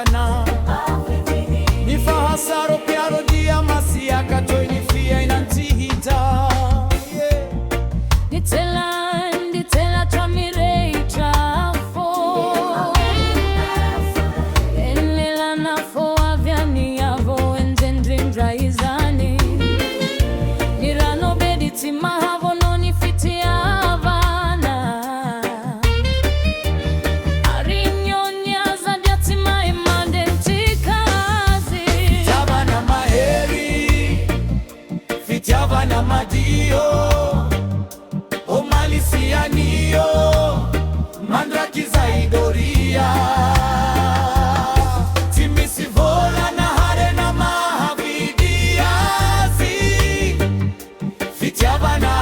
kana ni fahasaro piaro dia masia kato inifia inantihita Ditela tramire trafo Enlela na fo aviani avo endendrindra izani Nirano bediti mahavo noni fiti avana Arinyonya zadiati maimandentikazi Fitiavana maheri Fitiavana madio Omalisianio Mandraki zaidoria Timisivola na hare na mahavidiazi Fitiavana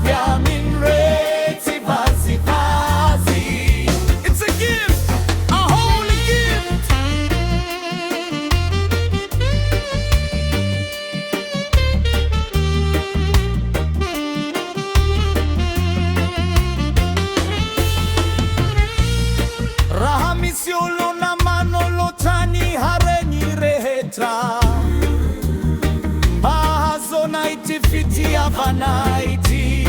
vya minreti vazi vazi. It's a gift, a holy gift. Rahamisiolo na manolotani hareni rehetra Bahazo naiti fitiavanaiti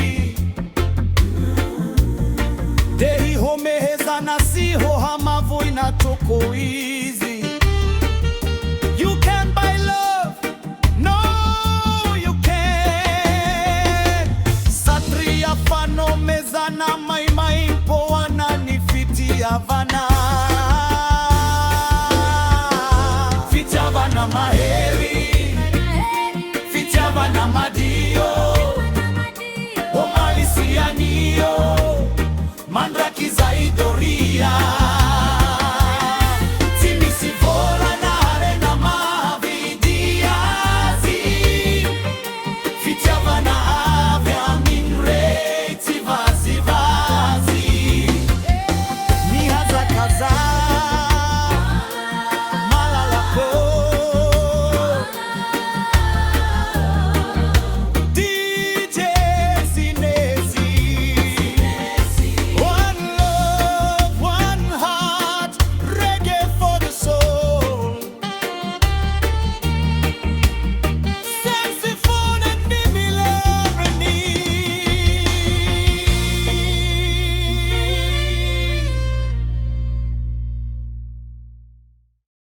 Dehi homeheza nasiho hamavo inatoko easy. You can buy love, no you can't. Satria fano mezana maima